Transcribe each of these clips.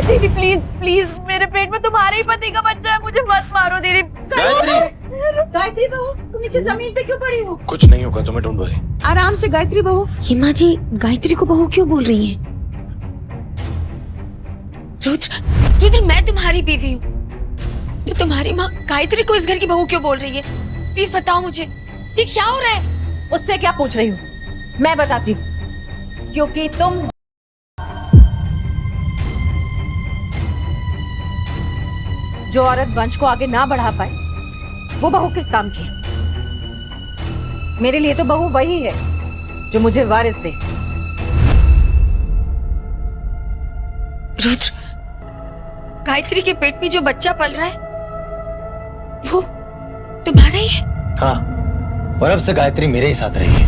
दीदी please please, मेरे पेट में तुम्हारे ही पति का बच्चा है, मुझे मत मारो दीदी। गायत्री बहू, तुम नीचे जमीन पे क्यों पड़ी हो? कुछ नहीं होगा, तुम्हें डोंट वरी। आराम से गायत्री बहू। हिमा जी गायत्री को बहू क्यों बोल रही हैं? रुद्र, रुद्र मैं तुम्हारी बीवी हूँ, तो तुम्हारी माँ गायत्री को इस घर की बहू क्यों बोल रही है? प्लीज बताओ मुझे, ये क्या हो रहा है? उससे क्या पूछ रही हूँ, मैं बताती हूँ। क्योंकि तुम जो औरत वंश को आगे ना बढ़ा पाए, वो बहू किस काम की? मेरे लिए तो बहू वही है जो मुझे वारिस दे। रुद्र, गायत्री के पेट में जो बच्चा पल रहा है वो तुम्हारा ही है? हाँ, और अब से गायत्री मेरे ही साथ रहेगी।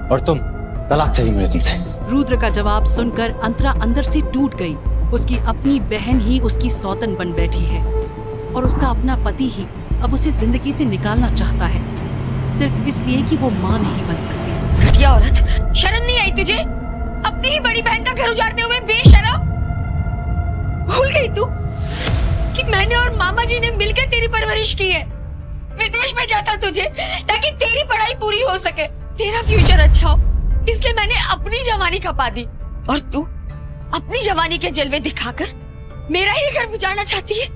और तुम, तलाक चाहिए मुझे तुमसे। रुद्र का जवाब सुनकर अंतरा अंदर से टूट गई। उसकी अपनी बहन ही उसकी सौतन बन बैठी है और उसका अपना पति ही अब उसे जिंदगी से निकालना चाहता है, सिर्फ इसलिए कि वो माँ नहीं बन सकती। घटिया औरत, शर्म नहीं आई तुझे? अपनी ही बड़ी बहन का घर उजाड़ते हुए बेशर्म। भूल गई तू कि मैंने और मामा जी ने मिलकर तेरी परवरिश की है। विदेश में जाता तुझे ताकि तेरी पढ़ाई पूरी हो सके, तेरा फ्यूचर अच्छा हो, इसलिए मैंने अपनी जवानी खपा दी। और तू अपनी जवानी के जलवे दिखाकर मेरा ही घर उजाड़ना चाहती है।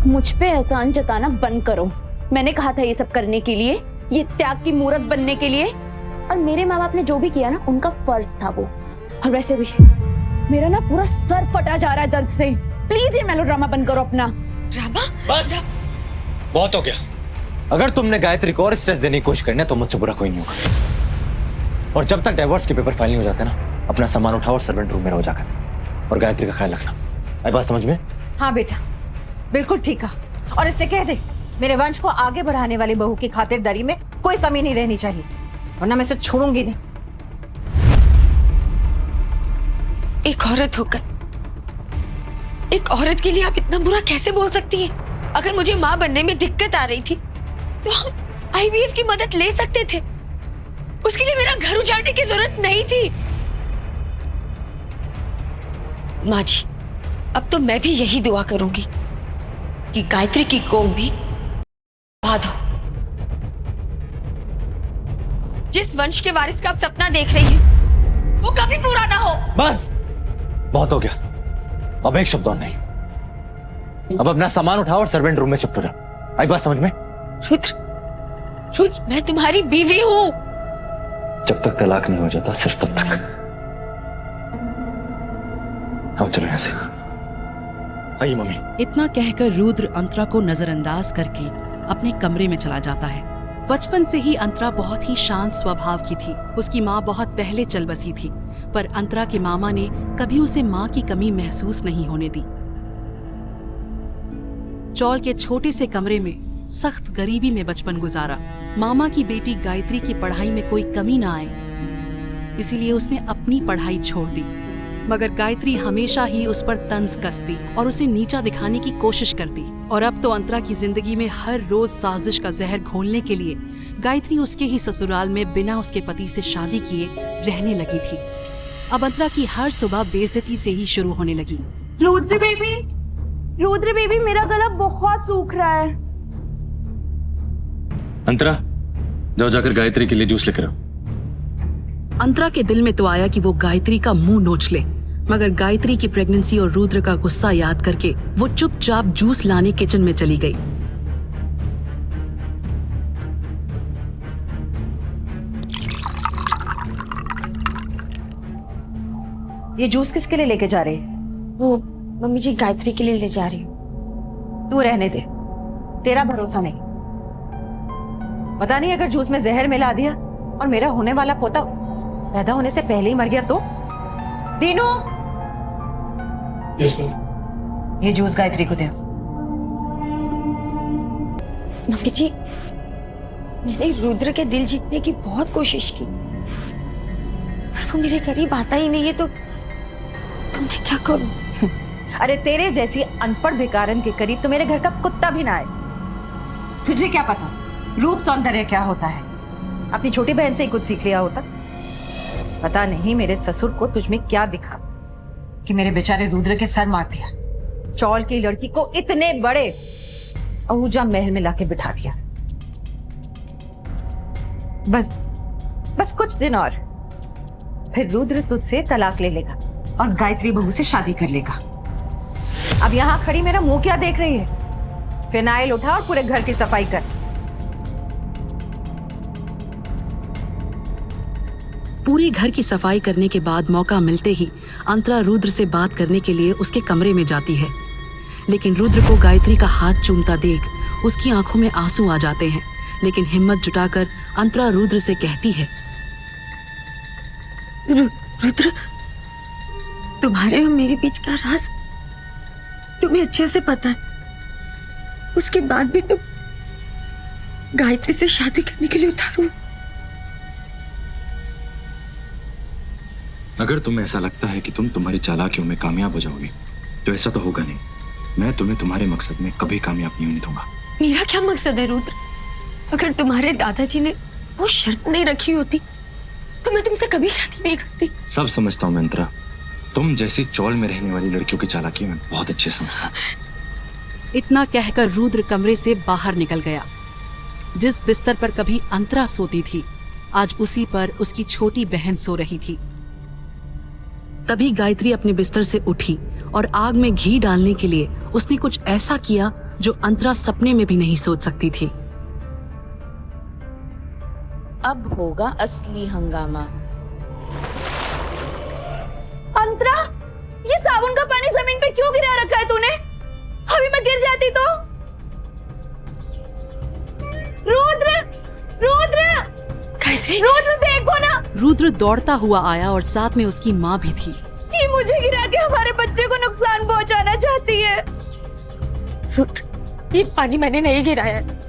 मुझ पे एहसान जताना बंद करो। मैंने कहा था ये सब करने के लिए, ये त्याग की मूरत बनने के लिए। और मेरे माँ बाप ने जो भी किया ना, उनका फर्ज था वो। और वैसे भी मेरा ना पूरा सर फटा जा रहा है दर्द से। प्लीज ये मेलोड्रामा बंद करो अपना। ड्रामा? बस, बहुत हो गया। अगर तुमने गायत्री को और स्ट्रेस देने की कोशिश करनी है तो मुझसे बुरा कोई नहीं होगा। और जब तक डिवोर्स के पेपर फाइल नहीं हो जाते ना, अपना सामान उठाओ और सर्वेंट रूम में रहो जाकर, और गायत्री का ख्याल रखना। आई बात समझ में? हाँ बेटा, बिल्कुल ठीक है। और इससे कह दे, मेरे वंश को आगे बढ़ाने वाली बहू की खातिरदारी में कोई कमी नहीं रहनी चाहिए, वरना मैं इसे छोड़ूंगी नहीं। एक औरत होकर एक औरत के लिए आप इतना बुरा कैसे बोल सकती है? अगर मुझे माँ बनने में दिक्कत आ रही थी तो हम आईवीएफ की मदद ले सकते थे, उसके लिए मेरा घर उजाड़ने की जरूरत नहीं थी। माँ जी, अब तो मैं भी यही दुआ करूंगी कि गायत्री की कोख भी आबाद हो। जिस वंश के वारिस का आप सपना देख रही हैं, वो कभी पूरा ना हो। बस, बहुत हो गया। अब एक शब्द और नहीं। अब अपना सामान उठाओ और सर्वेंट रूम में शिफ्ट हो जाओ। आई बात समझ में? रुद्र, रुद्र मैं तुम्हारी बीवी हूं। जब तक तलाक नहीं हो जाता, सिर्फ तब तक। आओ चलो यहाँ से। आइए मम्मी। इतना कहकर रुद्र अंतरा को नजरअंदाज करके अपने कमरे में चला जाता है। बचपन से ही अंतरा बहुत ही शांत स्वभाव की थी। उसकी माँ बहुत पहले चल बसी थी, पर अंतरा के मामा ने कभी उसे माँ की कमी महसूस नहीं होने दी। चौल के छोटे से कमरे में सख्त गरीबी में बचपन गुजारा। मामा की बेटी गायत्री की पढ़ाई में कोई कमी ना आए, इसीलिए उसने अपनी पढ़ाई छोड़ दी। मगर गायत्री हमेशा ही उस पर तंज कसती और उसे नीचा दिखाने की कोशिश करती। और अब तो अंतरा की जिंदगी में हर रोज साजिश का जहर घोलने के लिए गायत्री उसके ही ससुराल में बिना उसके पति से शादी किए रहने लगी थी। अब अंतरा की हर सुबह बेइज्जती से ही शुरू होने लगी। रुद्र बेबी मेरा गला बहुत सूख रहा है। अंतरा, जाओ जाकर गायत्री के लिए जूस लेकर आओ। अंतरा के दिल में तो आया कि वो गायत्री का मुंह नोच ले, मगर गायत्री की प्रेगनेंसी और रुद्र का गुस्सा याद करके वो चुपचाप जूस लाने किचन में चली गई। ये जूस किसके लिए लेके जा रहे? वो मम्मी जी गायत्री के लिए ले जा रही हूँ। तू रहने दे, तेरा भरोसा नहीं। पता नहीं अगर जूस में जहर मिला दिया और मेरा होने वाला पोता पैदा होने से पहले ही मर गया तो? दीनू, ये जूस गायत्री को दे। मम्मी जी, मैंने रुद्र के दिल जीतने की बहुत कोशिश की, पर वो मेरे करीब आता ही नहीं है, तो मैं क्या करूं? अरे तेरे जैसी अनपढ़ भिकारन के करीब तो मेरे घर का कुत्ता भी ना आए। तुझे क्या पता रूप सौंदर्य क्या होता है? अपनी छोटी बहन से ही कुछ सीख लिया होता। पता नहीं मेरे ससुर को तुझ में क्या दिखा, कि मेरे बेचारे रुद्र के सर मार दिया, चौल की लड़की को इतने बड़े आहूजा महल में लाके बिठा दिया। बस कुछ दिन और, फिर रुद्र तुझसे तलाक ले लेगा और गायत्री बहू से शादी कर लेगा। अब यहां खड़ी मेरा मुंह क्या देख रही है? फिनाइल उठा और पूरे घर की सफाई कर। पूरे घर की सफाई करने के बाद मौका मिलते ही अंतरा रुद्र से बात करने के लिए उसके कमरे में जाती है, लेकिन रुद्र को गायत्री का हाथ चूमता देख उसकी आंखों में आंसू आ जाते हैं। लेकिन हिम्मत जुटाकर अंतरा रुद्र से कहती है, रुद्र, तुम्हारे और मेरे बीच का राज तुम्हें अच्छे से पता है, उसके बाद भी तुम गायत्री से शादी करने के लिए उतारू। अगर तुम्हें ऐसा लगता है कि तुम तुम्हारी चालाकियों में कामयाब हो जाओगे तो ऐसा तो होगा नहीं। मैं तुम्हें तुम्हारे मकसद में कभी कामयाब नहीं होने दूंगा। मेरा क्या मकसद है रुद्र? अगर तुम्हारे दादाजी ने वो शर्त नहीं रखी होती तो मैं तुमसे कभी शादी नहीं करती। सब समझता हूँ मैं अंतरा, तुम जैसी चौल में रहने वाली लड़कियों की चालाकी मैं बहुत अच्छे समझता हूँ। इतना कहकर रुद्र कमरे से बाहर निकल गया। जिस बिस्तर पर कभी अंतरा सोती थी, आज उसी पर उसकी छोटी बहन सो रही थी। तभी गायत्री अपने बिस्तर से उठी और आग में घी डालने के लिए उसने कुछ ऐसा किया जो अंतरा सपने में भी नहीं सोच सकती थी। अब होगा असली हंगामा। अंतरा, ये साबुन का पानी जमीन पे क्यों गिरा रखा है तूने? अभी मैं गिर जाती तो। रुद्र, रुद्र, गायत्री, रुद्र देखो ना। रुद्र दौड़ता हुआ आया और साथ में उसकी माँ भी थी। ये मुझे गिरा के हमारे बच्चे को नुकसान पहुंचाना चाहती है। रुद्र, ये पानी मैंने नहीं गिराया है।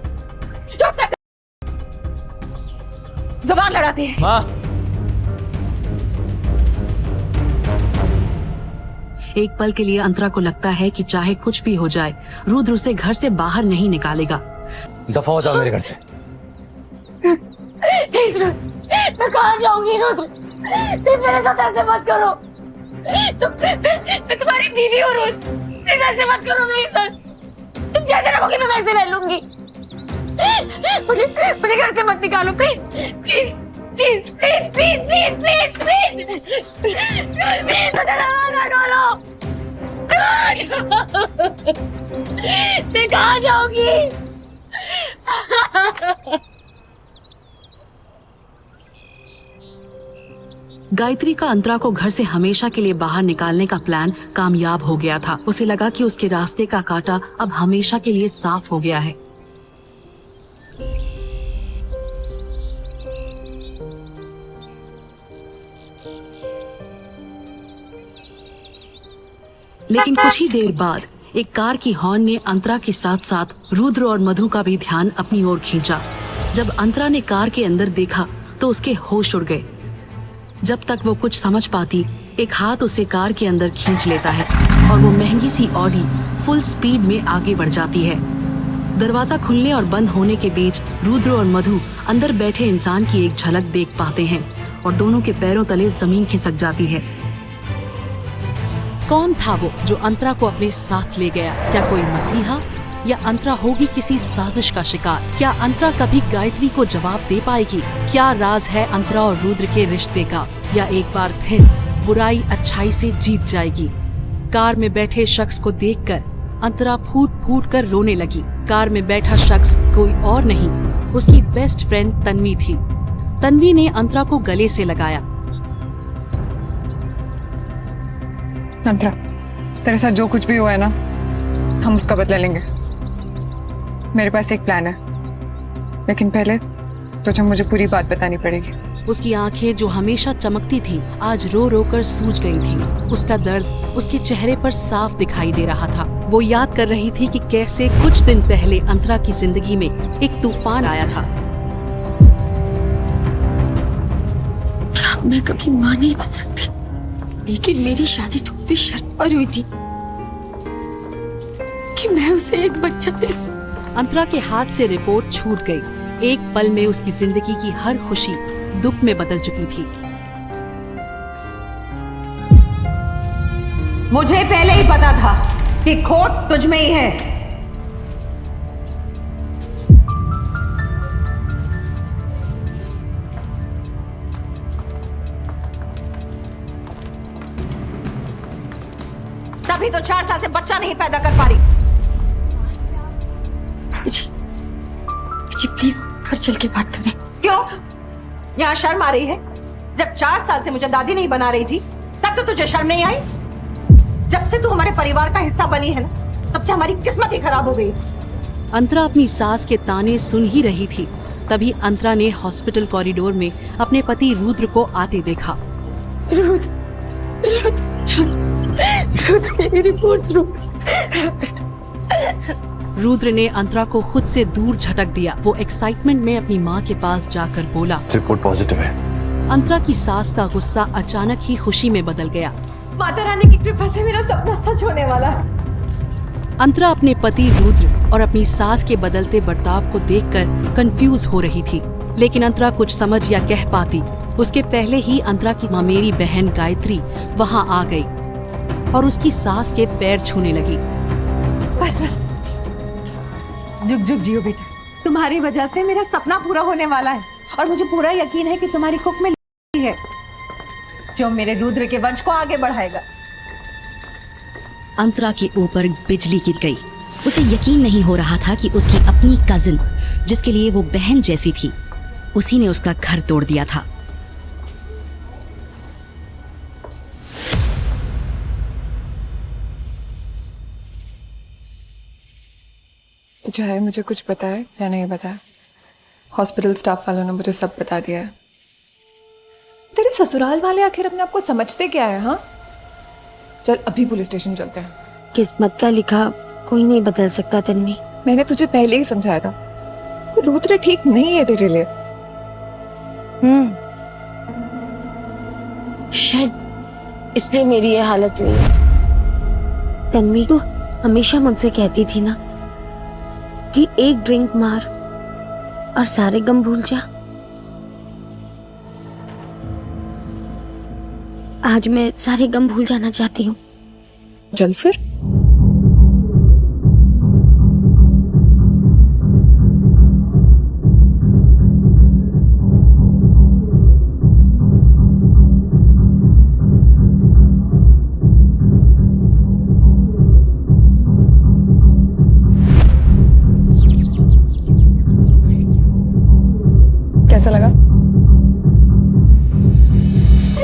जुबान लड़ाती है। माँ, एक पल के लिए अंतरा को लगता है कि चाहे कुछ भी हो जाए रुद्र उसे घर से बाहर नहीं निकालेगा। दफा हो जाओ मेरे घर से। प्लीज रुद्र, मैं कहाँ जाऊंगी रुद्र? प्लीज मेरे साथ ऐसे मत करो। मैं तुम्हारी बीवी हूँ रुद्र, प्लीज ऐसे मत करो मेरे साथ। तुम जैसे रखोगी मैं वैसे रह लूंगी। मुझे घर से मत निकालो please, please, please, please, please, please, please, please, please, मुझे ना डालो। मैं कहाँ जाऊंगी? गायत्री का अंतरा को घर से हमेशा के लिए बाहर निकालने का प्लान कामयाब हो गया था। उसे लगा कि उसके रास्ते का कांटा अब हमेशा के लिए साफ हो गया है। लेकिन कुछ ही देर बाद एक कार की हॉर्न ने अंतरा के साथ साथ रुद्र और मधु का भी ध्यान अपनी ओर खींचा। जब अंतरा ने कार के अंदर देखा तो उसके होश उड़ गए। जब तक वो कुछ समझ पाती, एक हाथ उसे कार के अंदर खींच लेता है और वो महंगी सी ऑडी फुल स्पीड में आगे बढ़ जाती है। दरवाजा खुलने और बंद होने के बीच रुद्र और मधु अंदर बैठे इंसान की एक झलक देख पाते हैं और दोनों के पैरों तले जमीन खिसक जाती है। कौन था वो जो अंतरा को अपने साथ ले गया? क्या कोई मसीहा या अंतरा होगी किसी साजिश का शिकार? क्या अंतरा कभी गायत्री को जवाब दे पाएगी? क्या राज है अंतरा और रुद्र के रिश्ते का? या एक बार फिर बुराई अच्छाई से जीत जाएगी? कार में बैठे शख्स को देखकर अंतरा फूट फूट कर रोने लगी। कार में बैठा शख्स कोई और नहीं, उसकी बेस्ट फ्रेंड तन्वी थी। तन्वी ने अंतरा को गले से लगाया। अंतरा, तेरे साथ जो कुछ भी हुआ है ना, हम उसका बदला लेंगे। मेरे पास एक प्लान है, लेकिन पहले तुझे मुझे पूरी बात बतानी पड़ेगी। उसकी आंखें जो हमेशा चमकती थी आज रो रो कर सूज गई थी। उसका दर्द उसके चेहरे पर साफ दिखाई दे रहा था। वो याद कर रही थी कि कैसे कुछ दिन पहले अंतरा की जिंदगी में एक तूफान आया था। मैं कभी मां नहीं बन सकती, लेकिन मेरी शादी तो उसी शर्त पर हुई थी कि मैं उसे एक बच्चा दे सकूं। अंतरा के हाथ से रिपोर्ट छूट गई। एक पल में उसकी जिंदगी की हर खुशी दुख में बदल चुकी थी। मुझे पहले ही पता था कि खोट तुझ में ही है। तभी तो 4 साल से बच्चा नहीं पैदा कर पा रही। जी प्लीज घर चल के बात करें। क्यों? यहाँ शर्म आ रही है? जब 4 साल से मुझे दादी नहीं बना रही थी तब तो तुझे शर्म नहीं आई? जब से तू हमारे परिवार का हिस्सा बनी है ना, तब से हमारी किस्मत ही खराब हो गई। अंतरा अपनी सास के ताने सुन ही रही थी, तभी अंतरा ने हॉस्पिटल कॉरिडोर में अपने पति रुद्र को आते देखा। रुद्र ने अंतरा को खुद से दूर झटक दिया। वो एक्साइटमेंट में अपनी माँ के पास जाकर बोला, रिपोर्ट पॉजिटिव है। अंतरा की सास का गुस्सा अचानक ही खुशी में बदल गया। माता रानी की कृपा से मेरा सपना सच होने वाला है। अंतरा अपने पति रुद्र और अपनी सास के बदलते बर्ताव को देखकर कंफ्यूज हो रही थी, लेकिन अंतरा कुछ समझ या कह पाती उसके पहले ही अंतरा की ममेरी बहन गायत्री वहां आ गई और उसकी सास के पैर छूने लगी। बस बस, जुग जुग जियो बेटा। तुम्हारी वजह से मेरा सपना पूरा होने वाला है और मुझे पूरा यकीन है कि तुम्हारी कुख में है जो मेरे रुद्र के वंश को आगे बढ़ाएगा। अंतरा के ऊपर बिजली गिर गई। उसे यकीन नहीं हो रहा था कि उसकी अपनी कजिन, जिसके लिए वो बहन जैसी थी, उसी ने उसका घर तोड़ दिया था। तो चाहे मुझे कुछ पता है या नहीं पता है, हॉस्पिटल स्टाफ वालों ने मुझे सब बता दिया है। तेरे ससुराल वाले आखिर अपने आप को समझते क्या है? हाँ, चल अभी पुलिस स्टेशन चलते हैं। किस्मत का लिखा कोई नहीं बदल सकता तन्वी। मैंने तुझे पहले ही समझाया था, तो रुद्र ठीक नहीं है तेरे लिए। शायद इसलिए मेरी ये हालत हुई है। तन्वी, तू हमेशा मुझसे कहती थी ना कि एक ड्रिंक मार और सारे गम भूल जा। आज मैं सारे गम भूल जाना चाहती हूँ। चल फिर। कैसा लगा?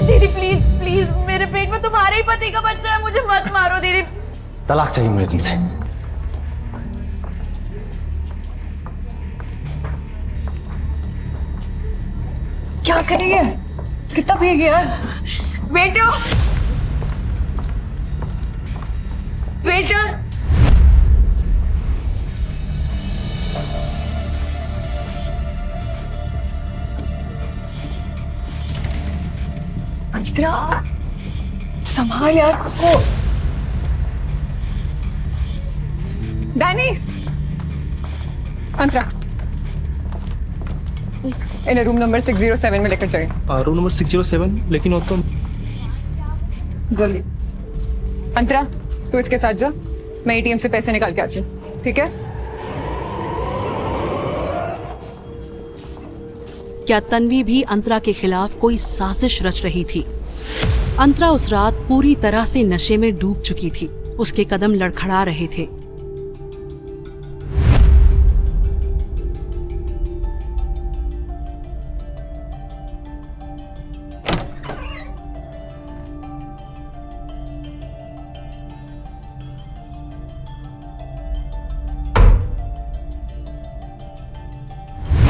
दीदी प्लीज प्लीज, मेरे पेट में तुम्हारे ही पति का बच्चा है, मुझे मत मारो दीदी। तलाक चाहिए मुझे तुमसे। क्या कर रही है? कितना पी गया? बेटो बेटा, अंतरा, संभाल यार खुद को। डैनी, अंतरा इन्हें रूम नंबर 607 में लेकर जाइए। रूम नंबर 607, लेकिन वो तो जल्दी। अंतरा, तू इसके साथ जा, मैं एटीएम से पैसे निकाल के आती हूँ, ठीक है? क्या तन्वी भी अंतरा के खिलाफ कोई साजिश रच रही थी? अंतरा उस रात पूरी तरह से नशे में डूब चुकी थी। उसके कदम लड़खड़ा रहे थे।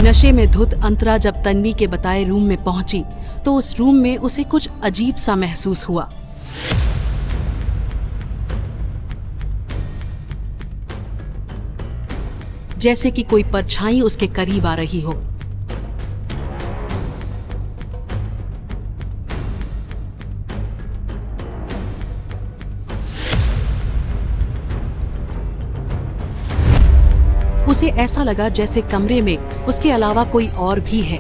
नशे में धुत अंतरा जब तन्वी के बताए रूम में पहुंची तो उस रूम में उसे कुछ अजीब सा महसूस हुआ। जैसे कि कोई परछाई उसके करीब आ रही हो। उसे ऐसा लगा जैसे कमरे में उसके अलावा कोई और भी है।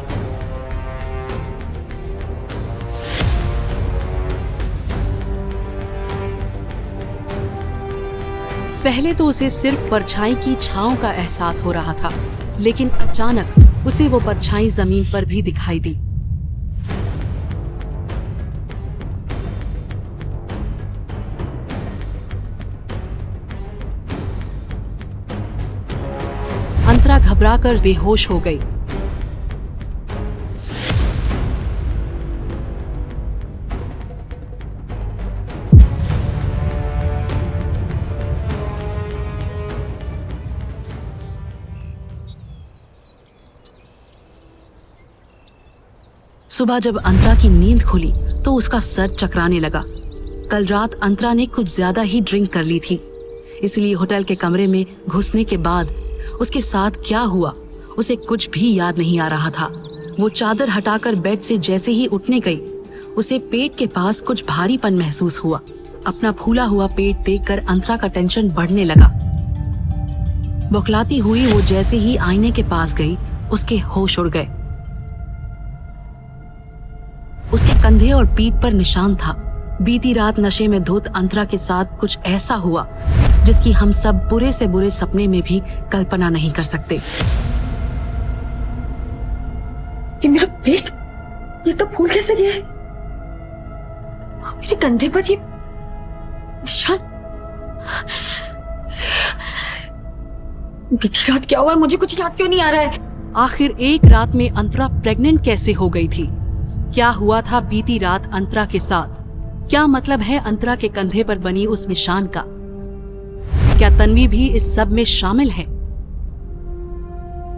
पहले तो उसे सिर्फ परछाई की छांव का एहसास हो रहा था, लेकिन अचानक उसे वो परछाई जमीन पर भी दिखाई दी। अंतरा घबराकर बेहोश हो गई। सुबह जब अंतरा की नींद खुली तो उसका सर चकराने लगा। कल रात अंतरा ने कुछ ज्यादा ही ड्रिंक कर ली थी, इसलिए होटल के कमरे में घुसने के बाद उसके साथ क्या हुआ उसे कुछ भी याद नहीं आ रहा था। वो चादर हटाकर बेड से जैसे ही उठने गई, उसे पेट के पास कुछ भारीपन महसूस हुआ। अपना फूला हुआ पेट देखकर अंतरा का टेंशन बढ़ने लगा। बौखलाती हुई वो जैसे ही आईने के पास गई, उसके होश उड़ गए। उसके कंधे और पीठ पर निशान था। बीती रात नशे में धुत अंतरा के साथ कुछ ऐसा हुआ जिसकी हम सब बुरे से बुरे सपने में भी कल्पना नहीं कर सकते। ये मेरा पेट, ये तो फूल कैसे गया है? मेरे कंधे पर ये निशान। बीती रात क्या हुआ? मुझे कुछ याद क्यों नहीं आ रहा है? आखिर एक रात में अंतरा प्रेग्नेंट कैसे हो गई थी? क्या हुआ था बीती रात अंतरा के साथ? क्या मतलब है अंतरा के कंधे पर बनी उस निशान का? क्या तन्वी भी इस सब में शामिल है?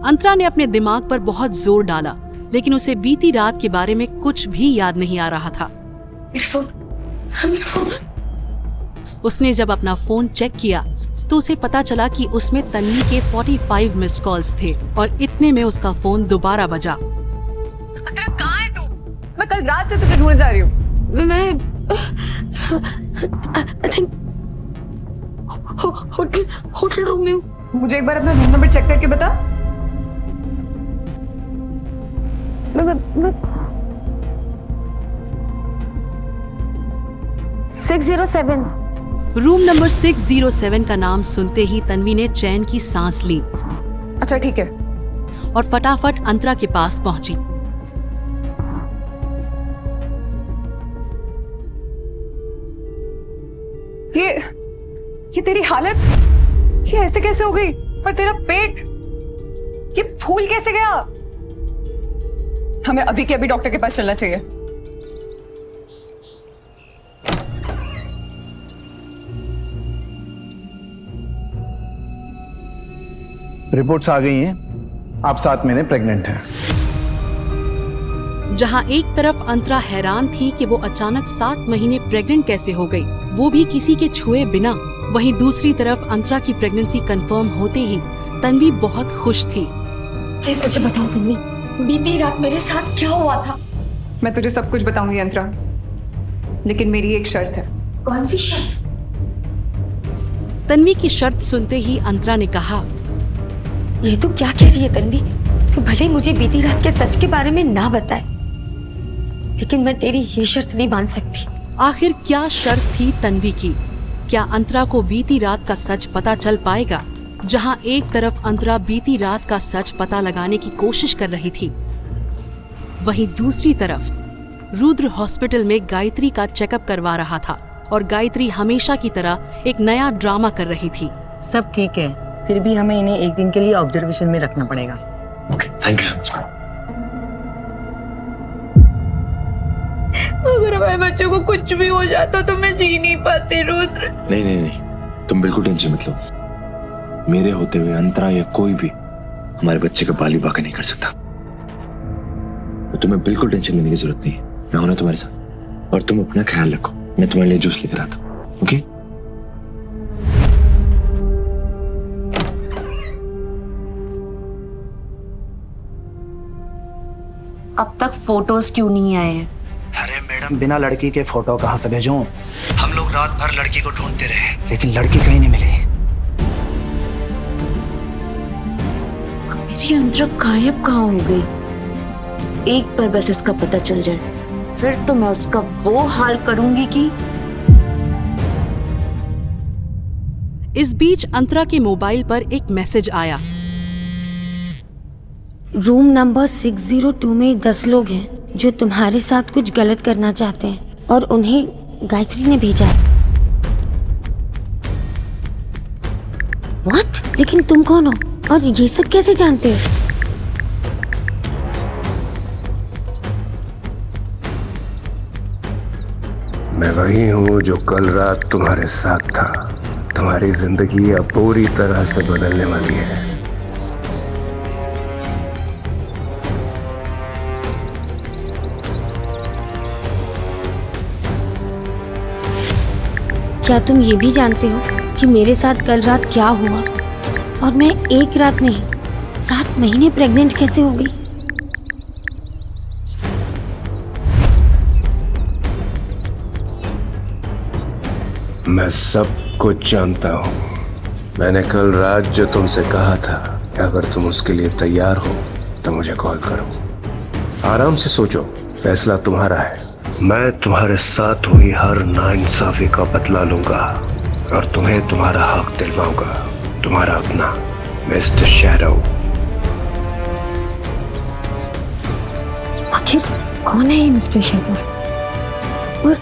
अंतरा ने अपने दिमाग पर बहुत जोर डाला, लेकिन उसे बीती रात के बारे में कुछ भी याद नहीं आ रहा था। मेरा फोन। उसने जब अपना फोन चेक किया तो उसे पता चला कि उसमें तन्वी के 45 मिस्ड कॉल्स थे और इतने में उसका फोन दोबारा बजा। अंतरा कहाँ है तू? मैं कल रात से तुझे ढूंढने जा रही हूँ। मैं I think होटल रूम में हूँ। मुझे एक बार अपना रूम नंबर चेक करके बता। मैं 607। रूम नंबर 607 का नाम सुनते ही तन्वी ने चैन की सांस ली अच्छा ठीक है। और फटाफट अंतरा के पास पहुंची। ये तेरी हालत, ये ऐसे कैसे हो गई? और तेरा पेट, ये फूल कैसे गया? हमें अभी के अभी डॉक्टर के पास चलना चाहिए। रिपोर्ट्स आ गई हैं, आप 7 महीने प्रेग्नेंट हैं। जहां एक तरफ अंतरा हैरान थी कि वो अचानक 7 महीने प्रेग्नेंट कैसे हो गई, वो भी किसी के छुए बिना, वहीं दूसरी तरफ अंतरा की प्रेगनेंसी कंफर्म होते ही तन्वी बहुत खुश थी। प्लीज मुझे बताओ तन्वी, बीती रात मेरे साथ क्या हुआ था? मैं तुझे सब कुछ बताऊंगी अंतरा, लेकिन मेरी एक शर्त है। कौन सी शर्त? तन्वी की शर्त सुनते ही अंतरा ने कहा, ये तू क्या कह रही है तन्वी? तू भले मुझे बीती रात के सच के बारे में ना बताए, लेकिन मैं तेरी ये शर्त नहीं मान सकती। आखिर क्या शर्त थी तन्वी की? क्या अंतरा को बीती रात का सच पता चल पाएगा? जहां एक तरफ अंतरा बीती रात का सच पता लगाने की कोशिश कर रही थी, वहीं दूसरी तरफ रुद्र हॉस्पिटल में गायत्री का चेकअप करवा रहा था और गायत्री हमेशा की तरह एक नया ड्रामा कर रही थी। सब ठीक है, फिर भी हमें इन्हें एक दिन के लिए ऑब्जर्वेशन में रखना पड़ेगा। Okay, thank you so much. अगर हमारे बच्चों को कुछ भी हो जाता तो मैं जी नहीं पाती रुद्र। नहीं नहीं नहीं, तुम बिल्कुल टेंशन मत लो। मेरे होते हुए अंतरा या कोई भी हमारे बच्चे का बाली बाका नहीं कर सकता। तो तुम्हें बिल्कुल टेंशन लेने की जरूरत नहीं है, मैं हूं ना तुम्हारे साथ। और तुम अपना ख्याल रखो, मैं तुम्हारे लिए जूस लेकर आता हूं। ओके? अब तक फोटोज क्यों नहीं आए हैं? अरे मैडम, बिना लड़की के फोटो कहाँ से भेजूं? हम लोग रात भर लड़की को ढूंढते रहे, लेकिन लड़की कहीं नहीं मिली। मेरी अंतरा गायब कहाँ हो गई? एक बार बस इसका पता चल जाए, फिर तो मैं उसका वो हाल करूंगी कि इस बीच अंतरा के मोबाइल पर एक मैसेज आया। रूम नंबर 602 में 10 लोग हैं जो तुम्हारे साथ कुछ गलत करना चाहते हैं और उन्हें गायत्री ने भेजा है। What? लेकिन तुम कौन हो और ये सब कैसे जानते हो? मैं वही हूँ जो कल रात तुम्हारे साथ था। तुम्हारी जिंदगी अब पूरी तरह से बदलने वाली है। क्या तुम ये भी जानते हो कि मेरे साथ कल रात क्या हुआ और मैं एक रात में ही 7 महीने प्रेग्नेंट कैसे हो गई? मैं सब कुछ जानता हूँ। मैंने कल रात जो तुमसे कहा था कि अगर तुम उसके लिए तैयार हो तो मुझे कॉल करो। आराम से सोचो, फैसला तुम्हारा है। मैं तुम्हारे साथ हुई हर नाइंसाफी का बदला लूंगा और तुम्हें तुम्हारा हक दिलवाऊंगा। तुम्हारा अपना मिस्टर शैडो। आखिर कौन है ये मिस्टर शैडो? और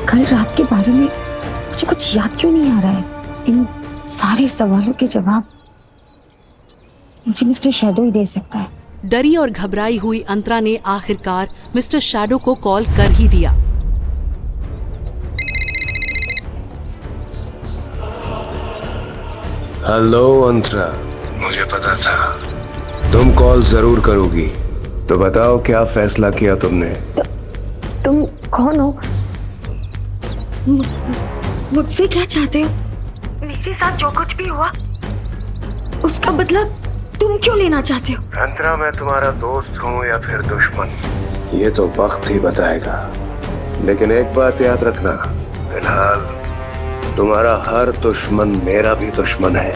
कल रात के बारे में मुझे कुछ याद क्यों नहीं आ रहा है? इन सारे सवालों के जवाब मुझे मिस्टर शैडो ही दे सकता है। डरी और घबराई हुई अंतरा ने आखिरकार मिस्टर शैडो को कॉल कर ही दिया। हेलो अंतरा, मुझे पता था तुम कॉल जरूर करोगी। तो बताओ क्या फैसला किया तुमने? तुम कौन हो? मुझसे क्या चाहते हो? मेरे साथ जो कुछ भी हुआ उसका बदला तुम क्यों लेना चाहते हो? अंतरा, मैं तुम्हारा दोस्त हूँ या फिर दुश्मन, ये तो वक्त ही बताएगा। लेकिन एक बात याद रखना, फिलहाल तुम्हारा हर दुश्मन मेरा भी दुश्मन है।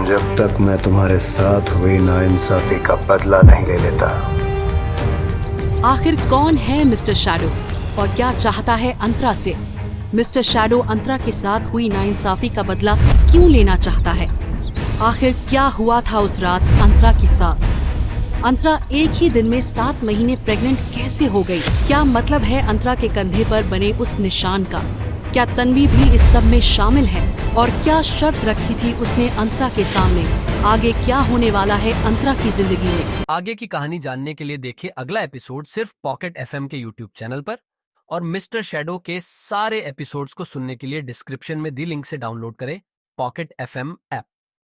जब तक मैं तुम्हारे साथ हुई नाइंसाफी का बदला नहीं ले लेता। आखिर कौन है मिस्टर शैडो और क्या चाहता है अंतरा से? मिस्टर शैडो अंतरा के साथ हुई नाइंसाफी का बदला क्यों लेना चाहता है? आखिर क्या हुआ था उस रात अंतरा के साथ? अंतरा एक ही दिन में 7 महीने प्रेग्नेंट कैसे हो गई? क्या मतलब है अंतरा के कंधे पर बने उस निशान का? क्या तन्वी भी इस सब में शामिल है? और क्या शर्त रखी थी उसने अंतरा के सामने? आगे क्या होने वाला है अंतरा की जिंदगी में? आगे की कहानी जानने के लिए देखिए अगला एपिसोड सिर्फ पॉकेट FM के YouTube चैनल पर, और मिस्टर शैडो के सारे एपिसोड्स को सुनने के लिए डिस्क्रिप्शन में दी लिंक से डाउनलोड करें पॉकेट FM ऐप।